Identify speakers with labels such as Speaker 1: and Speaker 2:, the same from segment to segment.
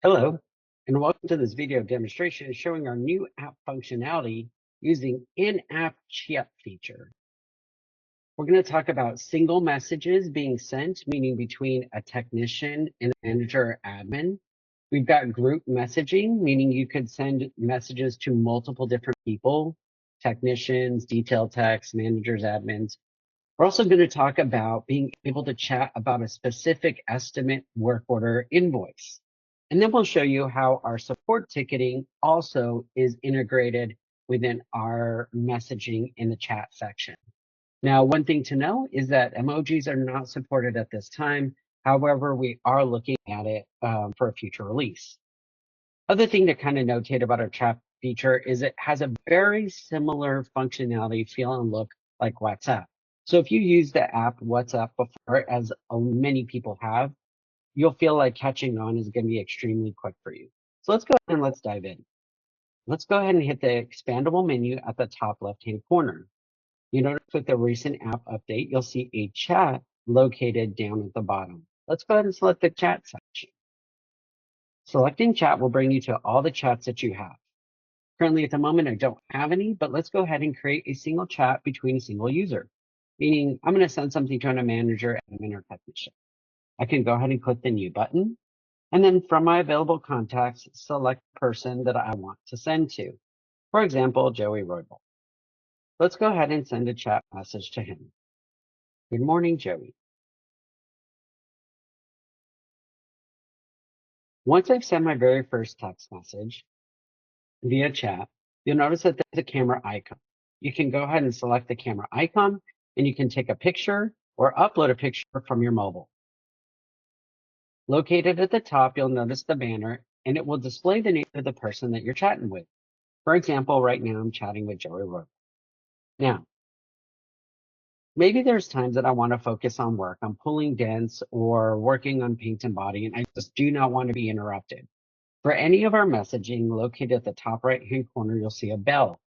Speaker 1: Hello, and welcome to this video demonstration showing our new app functionality using in-app chat feature. We're going to talk about single messages being sent, meaning between a technician and a manager or admin. We've got group messaging, meaning you could send messages to multiple different people, technicians, detail techs, managers, admins. We're also going to talk about being able to chat about a specific estimate, work order, invoice. And then we'll show you how our support ticketing also is integrated within our messaging in the chat section. Now, one thing to know is that emojis are not supported at this time. However, we are looking at it for a future release. Other thing to kind of notate about our chat feature is it has a very similar functionality, feel, and look like WhatsApp. So if you use the app WhatsApp before, as many people have, you'll feel like catching on is going to be extremely quick for you. So let's go ahead and let's dive in. Let's go ahead and hit the expandable menu at the top left-hand corner. You notice with the recent app update, you'll see a chat located down at the bottom. Let's go ahead and select the chat section. Selecting chat will bring you to all the chats that you have. Currently at the moment, I don't have any, but let's go ahead and create a single chat between a single user. Meaning I'm going to send something to a manager, admin, or technician. I can go ahead and click the new button. And then from my available contacts, select the person that I want to send to. For example, Joey Roybal. Let's go ahead and send a chat message to him. Good morning, Joey. Once I've sent my very first text message via chat, you'll notice that there's a camera icon. You can go ahead and select the camera icon, and you can take a picture or upload a picture from your mobile. Located at the top, you'll notice the banner, and it will display the name of the person that you're chatting with. For example, right now I'm chatting with Joey Roybal. Now, maybe there's times that I want to focus on work. I'm pulling dents or working on paint and body, and I just do not want to be interrupted. For any of our messaging, located at the top right-hand corner, you'll see a bell.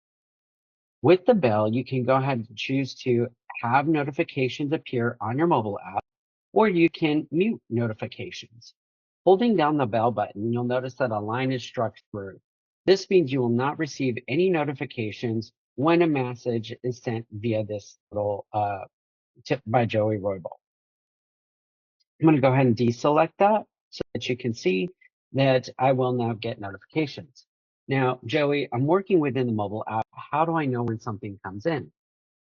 Speaker 1: With the bell, you can go ahead and choose to have notifications appear on your mobile app, or you can mute notifications. Holding down the bell button, you'll notice that a line is struck through. This means you will not receive any notifications when a message is sent via this little tip by Joey Roybal. I'm going to go ahead and deselect that so that you can see that I will now get notifications. Now, Joey, I'm working within the mobile app. How do I know when something comes in?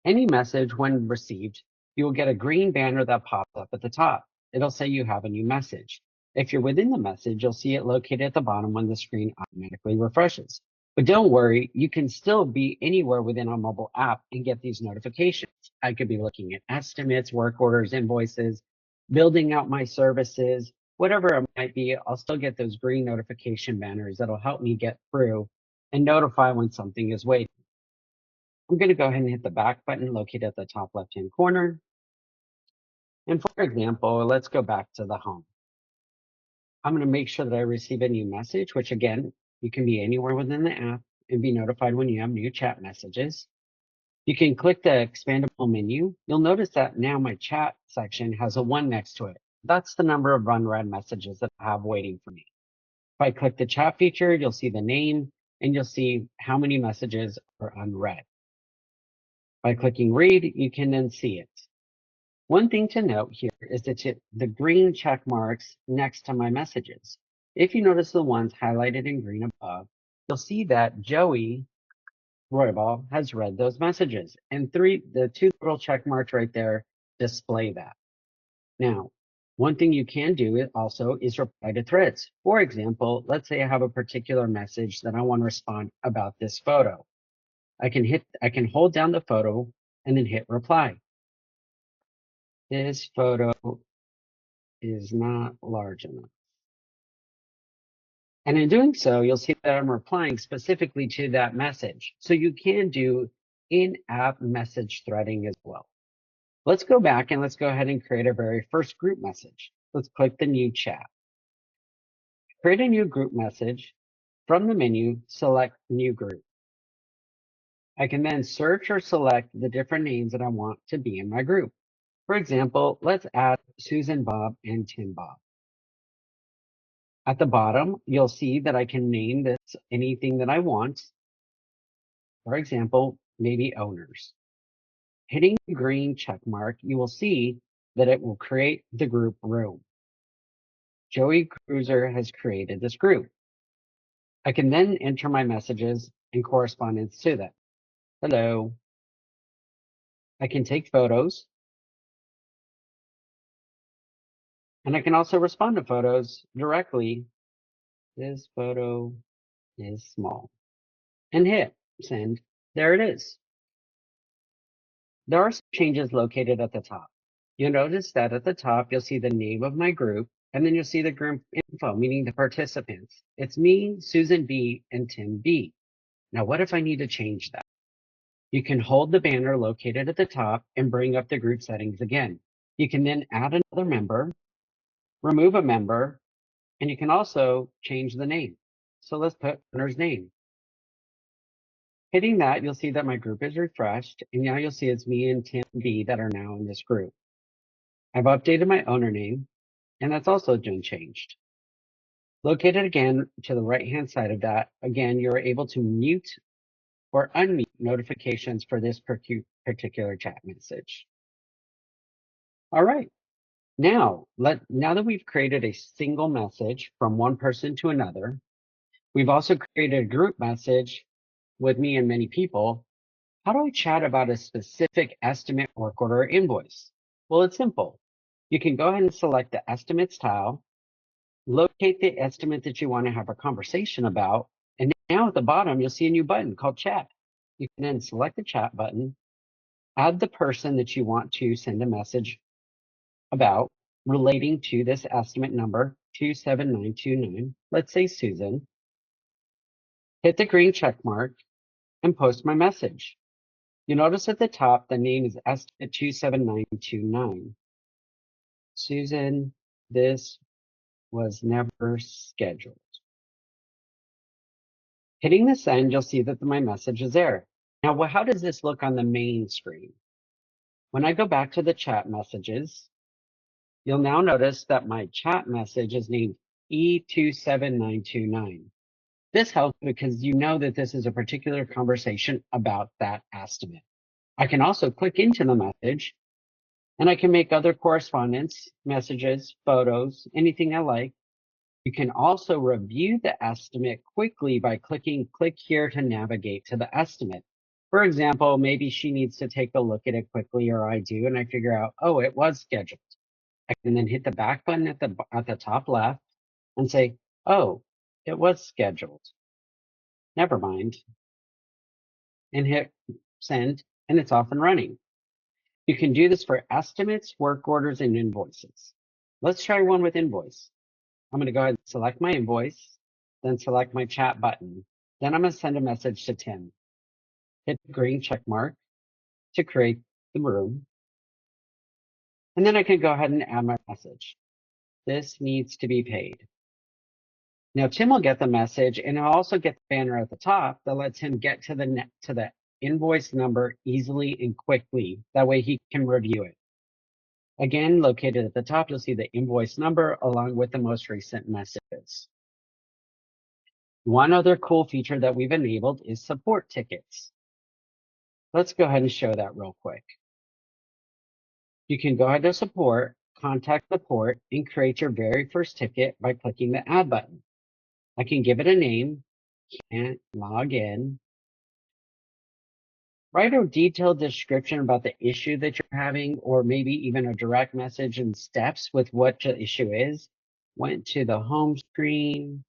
Speaker 1: Any message, when received, you will get a green banner that pops up at the top. It'll say you have a new message. If you're within the message, you'll see it located at the bottom when the screen automatically refreshes. But don't worry, you can still be anywhere within our mobile app and get these notifications. I could be looking at estimates, work orders, invoices, building out my services, whatever it might be. I'll still get those green notification banners that'll help me get through and notify when something is waiting. I'm going to go ahead and hit the back button located at the top left-hand corner. And for example, let's go back to the home. I'm going to make sure that I receive a new message, which again, you can be anywhere within the app and be notified when you have new chat messages. You can click the expandable menu. You'll notice that now my chat section has a 1 next to it. That's the number of unread messages that I have waiting for me. If I click the chat feature, you'll see the name and you'll see how many messages are unread. By clicking read, you can then see it. One thing to note here is that the green check marks next to my messages. If you notice the ones highlighted in green above, you'll see that Joey Roybal has read those messages, and the 2 little check marks right there display that. Now, one thing you can do also is reply to threads. For example, let's say I have a particular message that I want to respond about this photo. I can hold down the photo and then hit reply. This photo is not large enough. And in doing so, you'll see that I'm replying specifically to that message. So you can do in-app message threading as well. Let's go back and let's go ahead and create our very first group message. Let's click the new chat. Create a new group message. From the menu, select new group. I can then search or select the different names that I want to be in my group. For example, let's add Susan Bob and Tim Bob. At the bottom, you'll see that I can name this anything that I want. For example, maybe owners. Hitting the green check mark, you will see that it will create the group room. Joey Cruiser has created this group. I can then enter my messages and correspondence to them. Hello. I can take photos, and I can also respond to photos directly. This photo is small. And hit send. There it is. There are some changes located at the top. You'll notice that at the top, you'll see the name of my group, and then you'll see the group info, meaning the participants. It's me, Susan B, and Tim B. Now, what if I need to change that? You can hold the banner located at the top and bring up the group settings again. You can then add another member, remove a member, and you can also change the name. So let's put owner's name. Hitting that, you'll see that my group is refreshed, and now you'll see it's me and Tim B that are now in this group. I've updated my owner name, and that's also been changed. Located again to the right-hand side of that, again, you're able to mute or unmute notifications for this particular chat message. All right. Now that we've created a single message from one person to another, we've also created a group message with me and many people. How do I chat about a specific estimate, work order, or invoice? Well, it's simple. You can go ahead and select the estimates tile, locate the estimate that you want to have a conversation about, and now at the bottom, you'll see a new button called chat. You can then select the chat button, add the person that you want to send a message about relating to this estimate number 27929, let's say Susan, hit the green check mark, and post my message. You notice at the top, the name is estimate 27929. Susan, this was never scheduled. Hitting the send, you'll see that my message is there. Now, how does this look on the main screen? When I go back to the chat messages, you'll now notice that my chat message is named E27929. This helps because you know that this is a particular conversation about that estimate. I can also click into the message and I can make other correspondence, messages, photos, anything I like. You can also review the estimate quickly by clicking click here to navigate to the estimate. For example, maybe she needs to take a look at it quickly, or I do, and I figure out, oh, it was scheduled. I can then hit the back button at the top left and say, oh, it was scheduled. Never mind. And hit send, and it's off and running. You can do this for estimates, work orders, and invoices. Let's try one with invoice. I'm going to go ahead and select my invoice, then select my chat button. Then I'm going to send a message to Tim. Hit the green check mark to create the room. And then I can go ahead and add my message. This needs to be paid. Now Tim will get the message, and he'll also get the banner at the top that lets him get to the invoice number easily and quickly. That way he can review it. Again, located at the top, you'll see the invoice number along with the most recent messages. One other cool feature that we've enabled is support tickets. Let's go ahead and show that real quick. You can go ahead to support, contact support, and create your very first ticket by clicking the add button. I can give it a name, can't log in. Write a detailed description about the issue that you're having, or maybe even a direct message and steps with what the issue is. Went to the home screen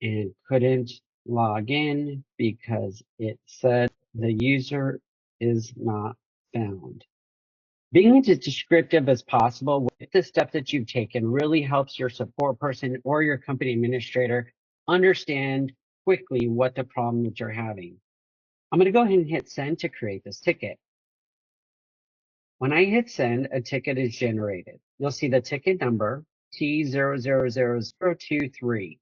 Speaker 1: and couldn't log in because it said the user is not found. Being as descriptive as possible with the step that you've taken really helps your support person or your company administrator understand quickly what the problem that you're having. I'm going to go ahead and hit send to create this ticket. When I hit send, a ticket is generated. You'll see the ticket number T000023.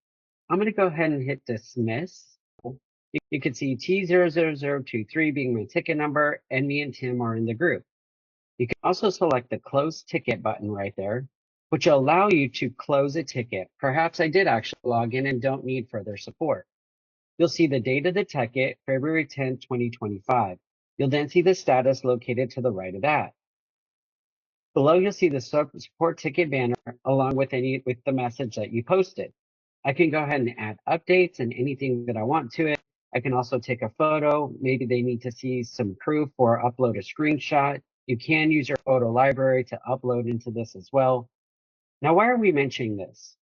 Speaker 1: I'm going to go ahead and hit dismiss. You can see T00023 being my ticket number, and me and Tim are in the group. You can also select the close ticket button right there. which will allow you to close a ticket. Perhaps I did actually log in and don't need further support. You'll see the date of the ticket, February 10th, 2025. You'll then see the status located to the right of that. Below, you'll see the support ticket banner along with the message that you posted. I can go ahead and add updates and anything that I want to it. I can also take a photo. Maybe they need to see some proof or upload a screenshot. You can use your photo library to upload into this as well. Now, why are we mentioning this?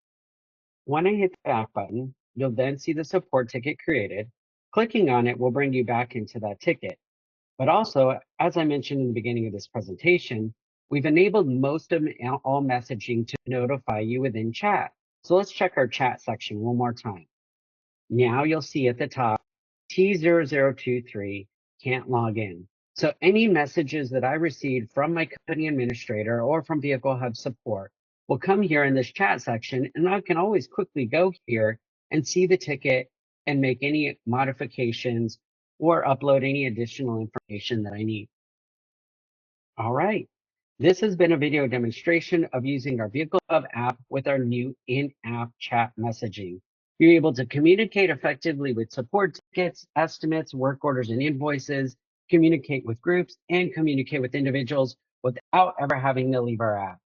Speaker 1: When I hit the back button, you'll then see the support ticket created. Clicking on it will bring you back into that ticket. But also, as I mentioned in the beginning of this presentation, we've enabled most of all messaging to notify you within chat. So let's check our chat section one more time. Now you'll see at the top, T0023 can't log in. So any messages that I received from my company administrator or from Vehicle Hub support will come here in this chat section, and I can always quickly go here and see the ticket and make any modifications or upload any additional information that I need. All right. This has been a video demonstration of using our Vehicle Hub app with our new in-app chat messaging. You're able to communicate effectively with support tickets, estimates, work orders, and invoices, communicate with groups, and communicate with individuals without ever having to leave our app.